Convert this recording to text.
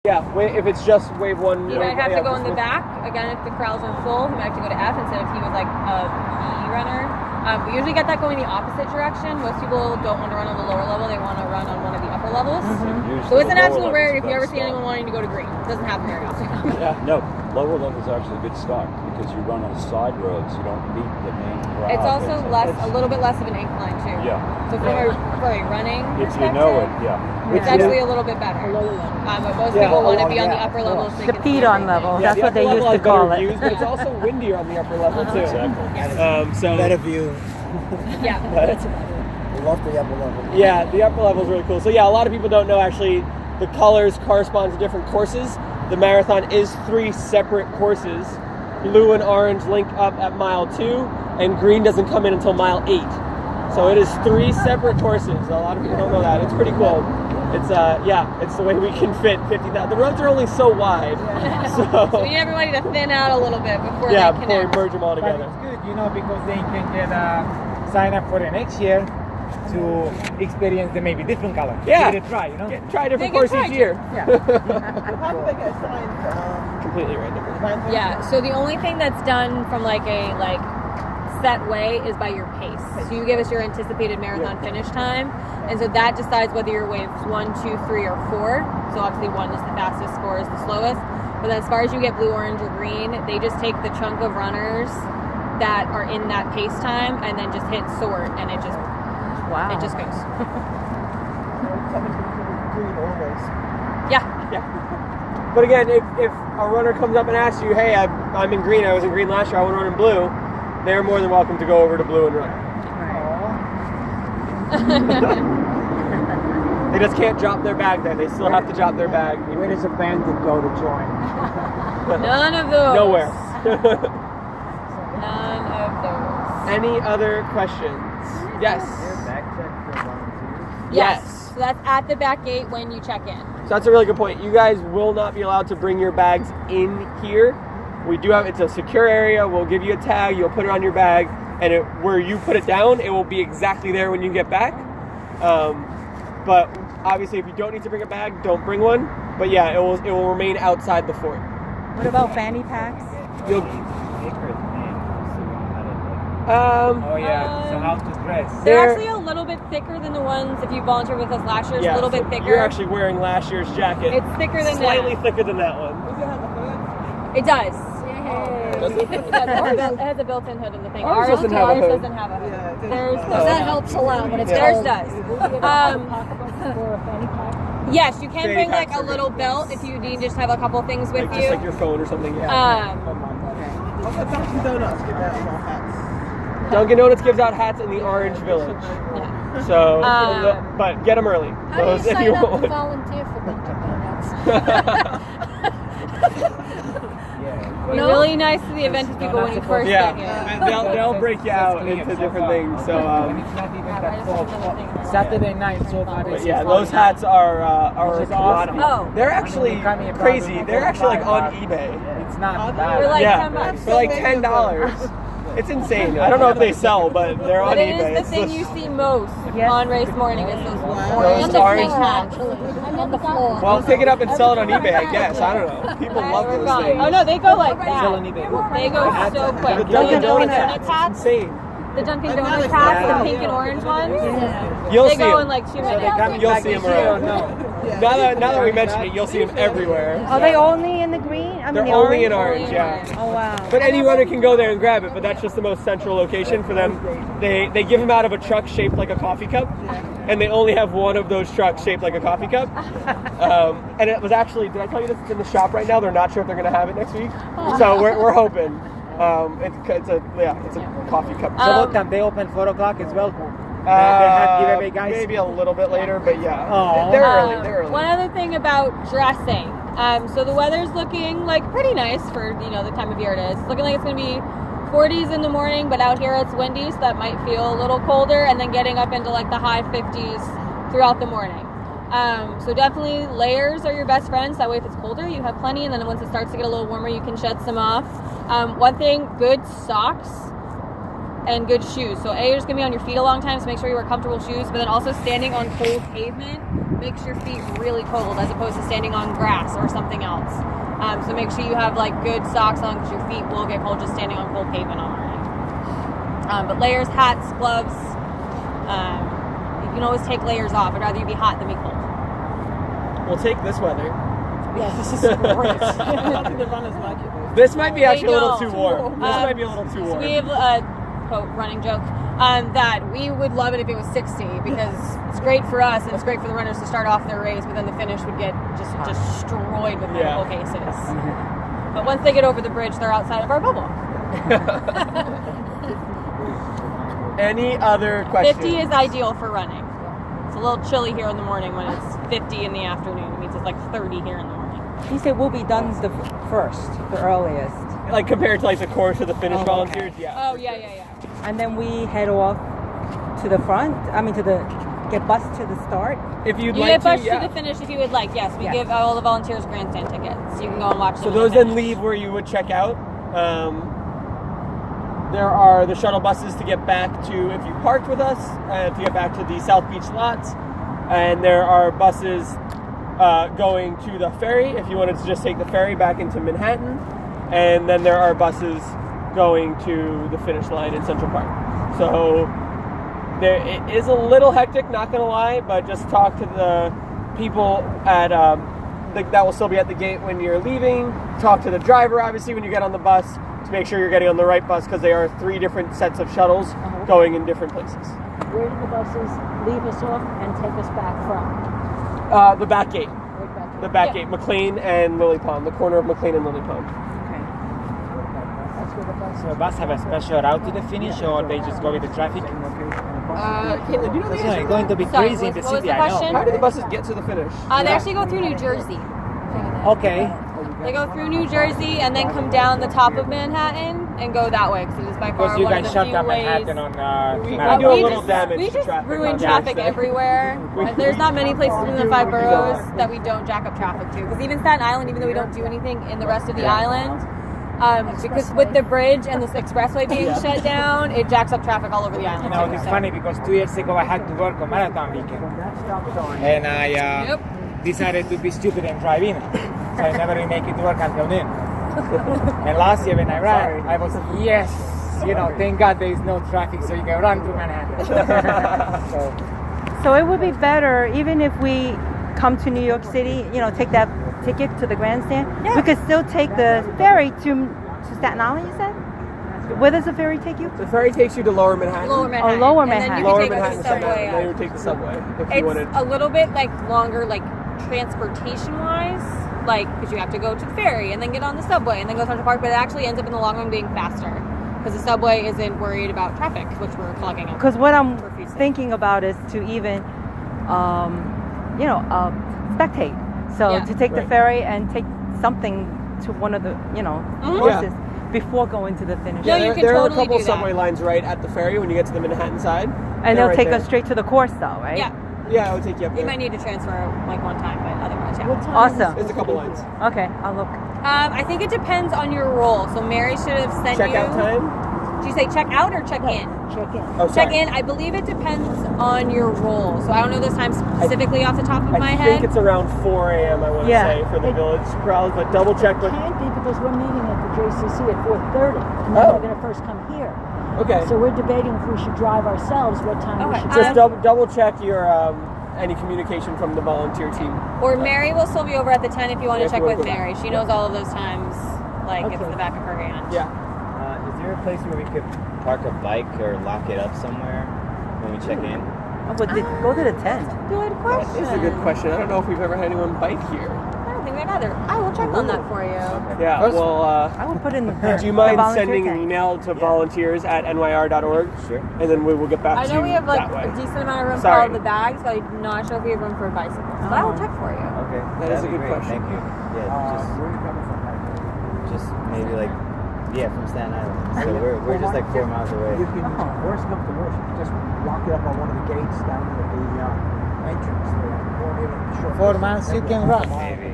Yeah, if it's just wave one. He might have to go in the back. Again, if the corrals are full, he might have to go to F instead if he was like a B runner. We usually get that going the opposite direction. Most people don't want to run on the lower level. They want to run on one of the upper levels. So it's an absolute rarity if you ever see anyone wanting to go to green. It doesn't happen very often. Yeah, no, lower level is actually a good stock because you run on side roads. You don't meet the main crowd. It's also a little bit less of an incline too. Yeah. So for a running If perspective, you know it, it's actually a little bit better. But most people want to be on the upper levels. The pedon level, that's what they used to call it. But it's also windier on the upper level too. Exactly. So better view. Yeah. I love the upper level. Yeah, the upper level is really cool. So yeah, a lot of people don't know actually the colors correspond to different courses. The marathon is 3 separate courses. Blue and orange link up at mile 2, and green doesn't come in until mile 8. So it is 3 separate courses. A lot of people don't know that. It's pretty cool. It's it's the way we can fit 50,000. The roads are only so wide, so we need everybody to thin out a little bit before they connect. Before we merge them all But together. it's good, because they can get sign up for the next year to experience the maybe different color. Yeah. Give it a try, Try a different course each year. Yeah. How do they get signed? Completely random. Yeah. So the only thing that's done from like a set way is by your pace. So you give us your anticipated marathon finish time, and so that decides whether you're waves 1, 2, 3, or 4. So obviously 1 is the fastest, 4 is the slowest. But then as far as you get blue, orange, or green, they just take the chunk of runners that are in that pace time and then just hit sort, and it just goes. Yeah. But again, if a runner comes up and asks you, hey, I'm in green, I was in green last year, I want to run in blue, they're more than welcome to go over to blue and run. They just can't drop their bag there. They still have to drop their bag. Where does a bandit go to join? None of those. Nowhere. None of those. Any other questions? Yes. Yes. So that's at the back gate when you check in. So that's a really good point. You guys will not be allowed to bring your bags in here. We do have, it's a secure area. We'll give you a tag. You'll put it on your bag, and where you put it down, it will be exactly there when you get back. But obviously, if you don't need to bring a bag, don't bring one. But yeah, it will remain outside the fort. What about fanny packs? So how to dress? They're actually a little bit thicker than the ones, if you volunteered with us last year, it's a little bit thicker. You're actually wearing last year's jacket. It's thicker than Slightly that. thicker than that one. It does. Does it? It does. It has a built-in hood in the thing. Ours doesn't have a hood. doesn't have a hood. Yeah, Theirs does. That helps a lot when it's Theirs cold. does. Yes, you can Fanny bring like packs a are little belt if you need just have a couple things with Just you. like your phone or something. Dunkin' Donuts give out more hats. Dunkin' Donuts gives out hats in the Orange Village. Yeah. So, but get them early. How do you If sign up to want. volunteer for Dunkin' Donuts? Be really nice to the Adventist people when you first get here. Yeah, they'll break you out into different things. So, It's not even that cold. Saturday night so far. but yeah, those hats are awesome. Oh. They're actually crazy. They're actually like on eBay. It's not They're bad. like Yeah, $10. for like $10. It's insane. I don't know if they sell, but they're on But it eBay. is the thing you see most on race morning is those Those orange orange hats. I'm on the floor. Well, pick it up and sell it on eBay, I guess. I don't know. People love We're those gone. things. Oh no, they go like Still on that. eBay. They go so quick. The The Dunkin' Dunkin' Donuts Donuts hats, hats, insane. the Dunkin' Donuts hats, the pink and orange ones. You'll They see go them. in like 2 They're minutes. coming You'll back see this them year or around. no? Now that we mention it, you'll see them everywhere. Are they only in the green? I mean, They're the only in orange? orange, yeah. Oh, wow. But any runner can go there and grab it, but that's just the most central location for them. They give them out of a truck shaped like a coffee cup, and they only have one of those trucks shaped like a coffee cup. And it was actually, did I tell you this? It's in the shop right now. They're not sure if they're going to have it next week. So we're hoping. It's a coffee cup. So what time? They open 4 o'clock as well? They have giveaway guys? Maybe a little bit later, but yeah. Oh. They're early. They're early. One other thing about dressing. So the weather's looking like pretty nice for the time of year it is. It's looking like it's going to be 40s in the morning, but out here it's windy, so that might feel a little colder, and then getting up into like the high 50s throughout the morning. So definitely layers are your best friends. That way if it's colder, you have plenty, and then once it starts to get a little warmer, you can shed some off. One thing, good socks. and good shoes. So A, you're just gonna be on your feet a long time, so make sure you wear comfortable shoes, but then also standing on cold pavement makes your feet really cold as opposed to standing on grass or something else. So make sure you have like good socks on because your feet will get cold just standing on cold pavement on our end. But layers, hats, gloves, you can always take layers off. I'd rather you be hot than be cold. We'll take this weather. Yes, this is great. I think the runners like it. This might be actually a little don't. too warm. This might be a little too So warm. we have a quote running joke that we would love it if it was 60 because it's great for us and it's great for the runners to start off their race, but then the finish would get just destroyed with medical cases. But once they get over the bridge, they're outside of our bubble. Any other questions? 50 is ideal for running. It's a little chilly here in the morning when it's 50 in the afternoon. It means it's like 30 here in the morning. He said we'll be done the first, the earliest. Like compared to like the course or the finish Oh, volunteers, okay. yeah. Oh, yeah. And then we head off to the front. Get bused to the start. If you'd You like get bused to, yeah. to the finish if you would like. Yes, we Yes. give all the volunteers grandstand tickets. So you can go and watch them. So when those they then finish. leave where you would check out. There are the shuttle buses to get back to, if you parked with us, to get back to the South Beach lots. And there are buses going to the ferry if you wanted to just take the ferry back into Manhattan. And then there are buses going to the finish line in Central Park. So it is a little hectic, not going to lie, but just talk to the people at that will still be at the gate when you're leaving. Talk to the driver, obviously, when you get on the bus to make sure you're getting on the right bus because there are 3 different sets of shuttles going in different places. Where do the buses leave us off and take us back from? The back gate. Right back to The back gate, McLean and Lily Pond, the corner of McLean and Lily Pond. That's where the buses. So bus have a special route to the finish, or they just go with the traffic? Caitlin, do you know the It's answer? going to be Sorry, crazy in the what was city, the I know. question? How do the buses get to the finish? They actually go through New Jersey. Okay. They go through New Jersey and then come down the top of Manhattan and go that way because it is by far Because you one of guys the shut few down ways. Manhattan on We Marathon. do a little damage We to just traffic ruin on traffic accident. everywhere. There's not many places within the 5 boroughs that we don't jack up traffic to. Because even Staten Island, even though we don't do anything in the rest of the island, because with the bridge and this expressway being shut down, it jacks up traffic all over the island. You know, too, it's so. funny because 2 years ago I had to work on marathon weekend. And I decided to be stupid and drive in. So I never really make it to work until noon. And last year when I ran, I was, yes, thank God there is no traffic so you can run to Manhattan. So it would be better even if we come to New York City, take that ticket to the grandstand. Yeah. We could still take the ferry to Staten Island, you said? Where does the ferry take you? The ferry takes you to Lower Manhattan. Lower Manhattan. Lower And then Manhattan. you Lower can take Manhattan the subway. Then you would take the subway if you It's wanted. a little bit longer, transportation wise, because you have to go to the ferry and then get on the subway and then go to Central Park. But it actually ends up in the long run being faster because the subway isn't worried about traffic, which we're clogging up. Because what I'm profusely. thinking about is to even, spectate. So Yeah. to take the Right. ferry and take something to one of the, horses before going to the finish. No, Yeah, you can there are a totally couple do that. subway lines right at the ferry when you get to the Manhattan side. And They're they'll right take there. us straight to the course though, right? Yeah, Yeah, I would take you up you there. might need to transfer one time, but otherwise, yeah. What time Awesome. There's a couple lines. Okay, I'll look. I think it depends on your role. So Mary should have sent Checkout you. time? Did you say check out or check in? Check in. Oh, Check sorry. in. I believe it depends on your role. So I don't know this time specifically off the top of my I head. think it's around 4 a.m. I want to Yeah. say for the village crowd, but double check. It But can't be because we're meeting at the JCC at 4:30, and then Oh. we're going to first come here. okay, So we're debating if we should drive ourselves, what time we Okay, should just drive. double check your any communication from the volunteer team. Or Mary will still be over at the 10 if you want Yeah, to if check you wanna with go back. Mary. She knows all of those times, it's Okay. the back of her hand. Yeah. Is there a place where we could park a bike or lock it up somewhere when we check in? Oh, but go to the tent. Good question. This is a good question. I don't know if we've ever had anyone bike here. I don't think we have either. I will check on that for you. Yeah, well, I would put in the do you mind the volunteer sending an tent. email to volunteers at nyr.org? Sure. And then we will get back I to know you we have that way. a decent amount of room Sorry. for all the bags, but I'm not sure if we have room for bicycles. But I will check for you. Okay. That is that'd a be good great. question. Thank you. Yeah, Where are you coming from? just maybe from Staten Island. So we're just 4 miles away. You can, worst comes to worst, you can just lock it up on one of the gates down at the entrance there. Or maybe short 4 miles you can run. Maybe.